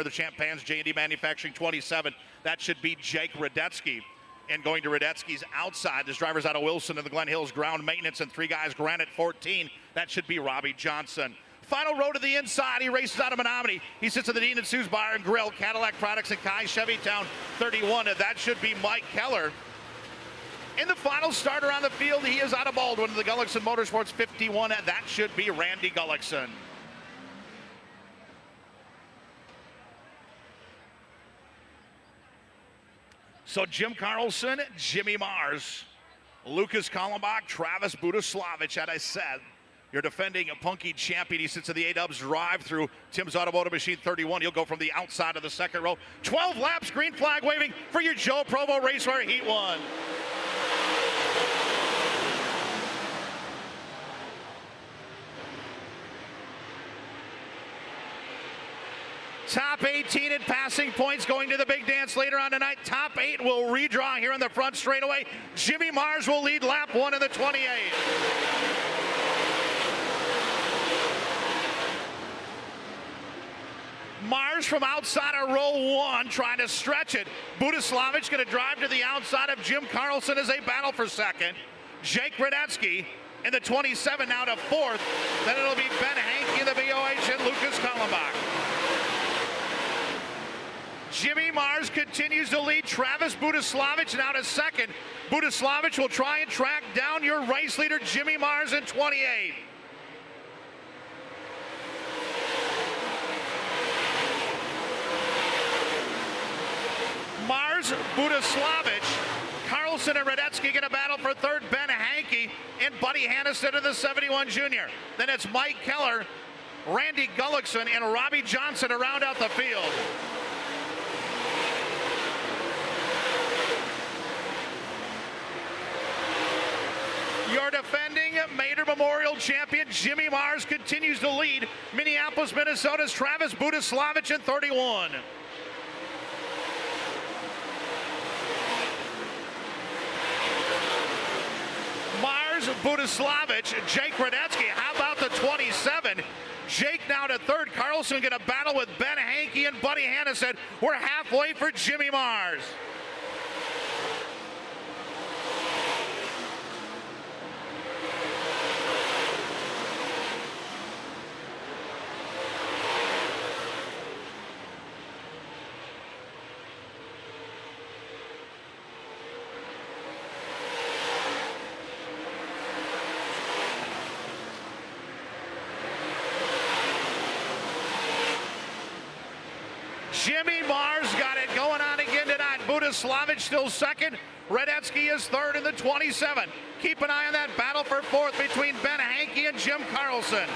the Champagnes, J&D Manufacturing 27. That should be Jake Radetzky. And going to Radetzky's outside, this driver's out of Wilson in the Glen Hills ground maintenance, and three guys, Granite 14. That should be Robbie Johnson. Final row to the inside, he races out of Menominee. He sits at the Dean and Sue's Bar and Grill, Cadillac Products and Kai Chevytown 31. That should be Mike Keller. In the final starter on the field, he is out of Baldwin, the Gullickson Motorsports 51. That should be Randy Gullickson. So Jim Carlson, Jimmy Mars, Lucas Kallenbach, Travis Budaslavich, as I said, you're defending a punky champion. He sits in the A-Dubs drive-through Tim's Automotive Machine 31. He'll go from the outside of the second row. 12 laps, green flag waving for your Joe Provo Raceway Heat 1. Top 18 in passing points going to the big dance later on tonight. Top 8 will redraw here in the front straightaway. Jimmy Mars will lead lap 1 in the 28. Mars from outside of row 1 trying to stretch it. Budaslavich going to drive to the outside of Jim Carlson as they battle for second. Jake Radetzky in the 27 now to 4th. Then it'll be Ben Hankey in the BOH and Lucas Kallenbach. Jimmy Mars continues to lead. Travis Budaslavich now to second. Budaslavich will try and track down your race leader, Jimmy Mars, in 28. Mars, Budaslavich, Carlson and Radetzky going to battle for third. Ben Hankey and Buddy Hannison in the 71 Junior. Then it's Mike Keller, Randy Gullickson, and Robbie Johnson to round out the field. Your defending Mater Memorial champion, Jimmy Mars, continues to lead. Minneapolis, Minnesota's Travis Budaslavich in 31. Mars, Budaslavich, Jake Radetzky. How about the 27? Jake now to third. Carlson going to battle with Ben Hankey and Buddy Hannison. We're halfway for Jimmy Mars. Jimmy Mars got it going on again tonight. Budaslavich still second. Radetzky is third in the 27. Keep an eye on that battle for fourth between Ben Hankey and Jim Carlson.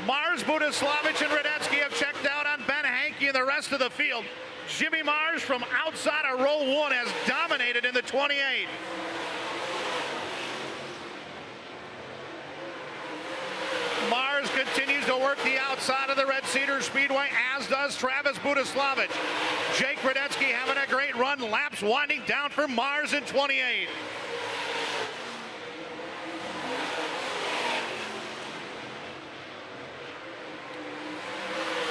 Mars, Budaslavich, and Radetzky have checked out on Ben Hankey and the rest of the field. Jimmy Mars from outside of row 1 has dominated in the 28. Mars continues to work the outside of the Red Cedar Speedway, as does Travis Budaslavich. Jake Radetzky having a great run. Laps winding down for Mars in 28.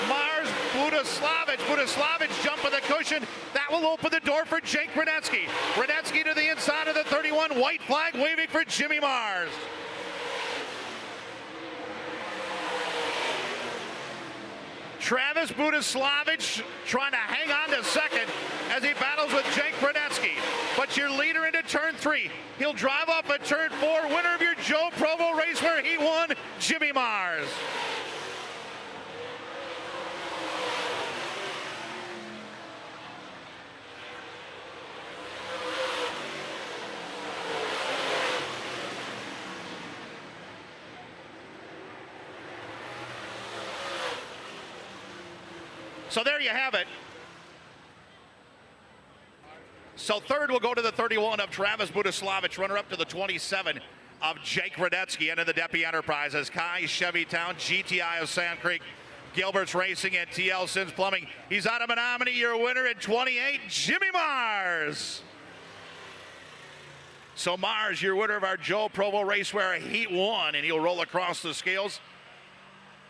Mars, Budaslavich jump of the cushion. That will open the door for Jake Radetzky. Radetzky to the inside of the 31. White flag waving for Jimmy Mars. Travis Budaslavich trying to hang on to second as he battles with Jake Radetzky. But your leader into turn 3. He'll drive off at turn 4. Winner of your Joe Provo race where he won, Jimmy Mars. So there you have it. So third will go to the 31 of Travis Budaslavich, runner up to the 27 of Jake Radetzky, and in the Deppy Enterprises, Kai Chevytown, GTI of Sand Creek, Gilbert's Racing, and TL Sins Plumbing. He's out of Menominee, your winner at 28, Jimmy Mars. So Mars, your winner of our Joe Provo Racewear Heat 1, and he'll roll across the scales.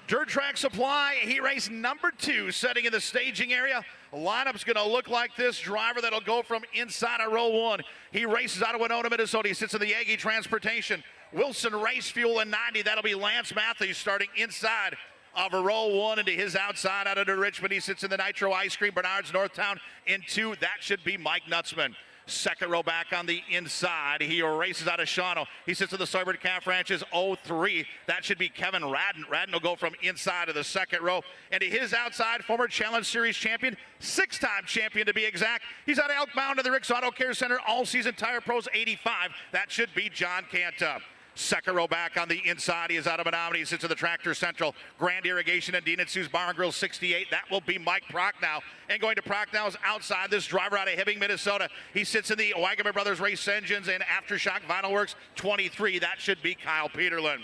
Dirt Track Supply, heat race number 2, setting in the staging area. Lineup's going to look like this. Driver that'll go from inside of row 1. He races out of Winona, Minnesota. He sits in the Yagi Transportation. Wilson Race Fuel in 90. That'll be Lance Matthews starting inside of a row 1 into his outside out of New Richmond. He sits in the Nitro Ice Cream, Bernard's Northtown in 2. That should be Mike Nutzman. Second row back on the inside. He races out of Shawano. He sits in the Starboard Calf Ranches 03. That should be Kevin Radden. Radden will go from inside of the second row. And to his outside, former Challenge Series champion, 6-time champion to be exact. He's out of Elkbound to the Rick's Auto Care Center, All-Season Tire Pros 85. That should be John Canta. Second row back on the inside. He is out of Menominee. He sits in the Tractor Central. Grand Irrigation and Dean and Sue's Bar and Grill 68. That will be Mike Prochnow. And going to Prochnow's outside, this driver out of Hibbing, Minnesota. He sits in the Wagaman Brothers Race Engines and Aftershock Vinyl Works 23. That should be Kyle Peterlin.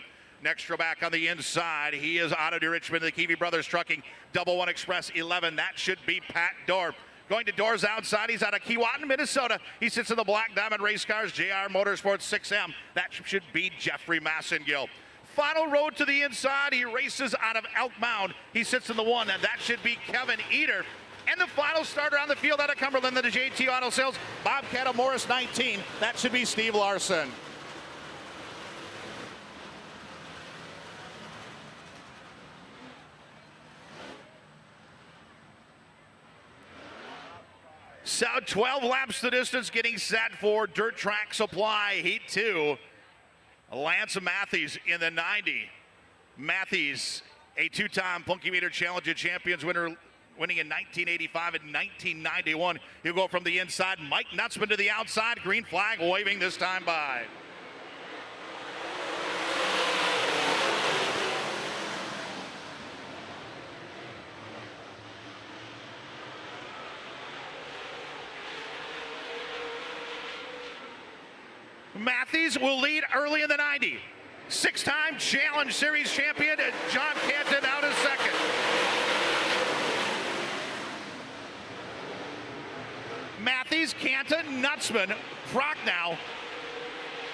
Next row back on the inside. He is out of New Richmond, the Kiwi Brothers Trucking Double One Express 11. That should be Pat Dorr. Going to doors outside, he's out of Keewatin, Minnesota. He sits in the Black Diamond Race Cars, JR Motorsports 6M. That should be Jeffrey Massengill. Final road to the inside, he races out of Elk Mound. He sits in the 1, and that should be Kevin Eater. And the final starter on the field out of Cumberland, the JT Auto Sales, Bobcat Morris 19. That should be Steve Larson. So 12 laps the distance, getting set for Dirt Track Supply Heat 2. Lance Matthews in the 90. Matthews, a 2-time Punky Meter Challenger Champions winner, winning in 1985 and 1991. He'll go from the inside. Mike Nutzman to the outside. Green flag waving this time by. Matthews will lead early in the 90. 6-time Challenge Series champion, John Canton out in second. Matthews, Canton, Nutzman, Prochnow,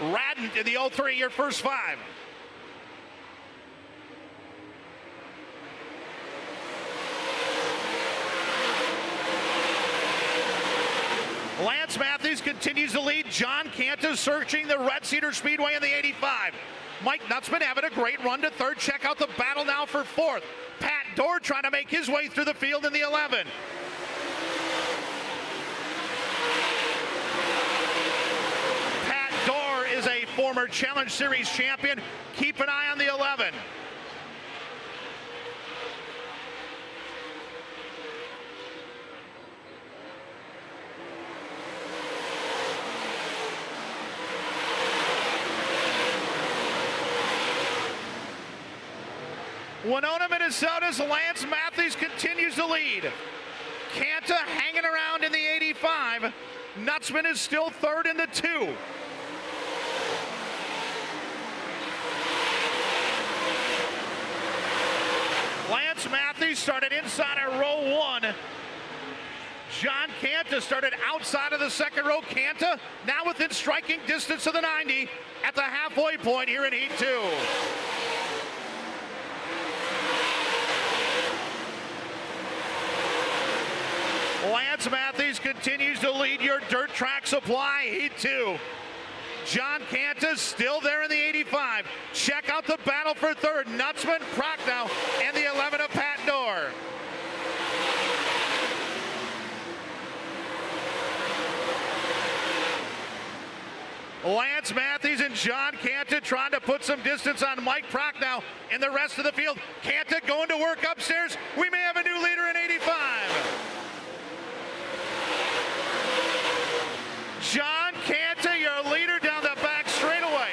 Radden in the 03, your first 5. Lance Matthews continues to lead. John Canta searching the Red Cedar Speedway in the 85. Mike Nutzman having a great run to third. Check out the battle now for 4th. Pat Dorr trying to make his way through the field in the 11. Pat Dorr is a former Challenge Series champion. Keep an eye on the 11. Winona, Minnesota's Lance Matthews continues to lead. Canta hanging around in the 85. Nutzman is still third in the 2. Lance Matthews started inside of row 1. John Canta started outside of the second row. Canta now within striking distance of the 90 at the halfway point here in Heat 2. Lance Matthews continues to lead your Dirt Track Supply Heat 2. John Canta still there in the 85. Check out the battle for third. Nutzman, Prochnow, and the 11 of Pat Dorr. Lance Matthews and John Canta trying to put some distance on Mike Prochnow in the rest of the field. Canta going to work upstairs. We may have a new leader in 85. John Canta, your leader down the back straightaway.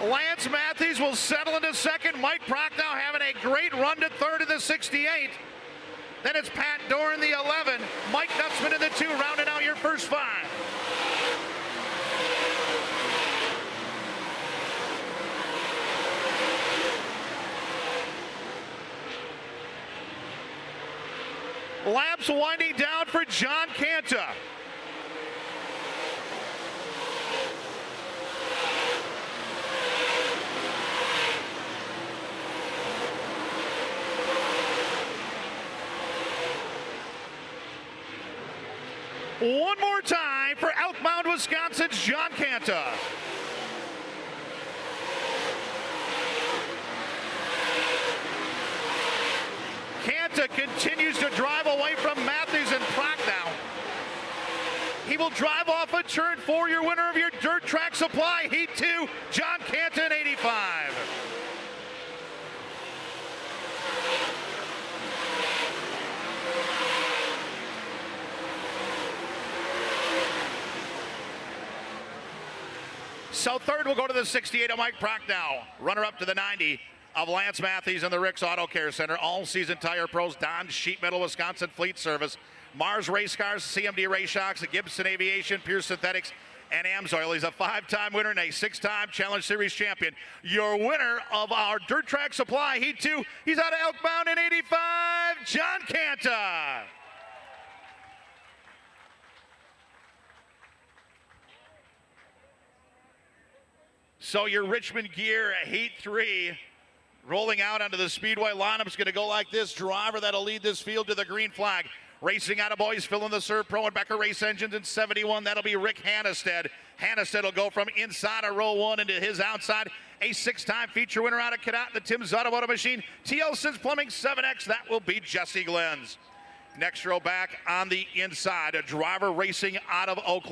Lance Matthews will settle into second. Mike Prochnow having a great run to third in the 68. Then it's Pat Dorr in the 11. Mike Nutzman in the 2, rounding out your first 5. Laps winding down for John Canta. One more time for Elkmount, Wisconsin's John Canta. Canta continues to drive away from Matthews and Pratt now. He will drive off a turn 4, your winner of your Dirt Track Supply Heat 2, John Canta in 85. So third will go to the 68 of Mike Pratt now. Runner up to the 90 of Lance Matthews in the Rick's Auto Care Center. All-season tire pros, Don Sheet Metal, Wisconsin Fleet Service, Mars Race Cars, CMD Race Shocks, Gibson Aviation, Pure Synthetics, and Amsoil. He's a 5-time winner and a 6-time Challenge Series champion. Your winner of our Dirt Track Supply Heat 2, he's out of Elkmount in 85, John Canta. So your Richmond Gear Heat 3 rolling out onto the Speedway lineup's going to go like this. Driver that'll lead this field to the green flag. Racing out of boys, filling the Serve Pro and Becker Race Engines in 71. That'll be Rick Hannestead. Hannestead will go from inside of row 1 into his outside. A 6-time feature winner out of Cadet, the Tim's Automotive Machine. TL Sins Plumbing 7X, that will be Jesse Glenn's. Next row back on the inside, a driver racing out of Oakland.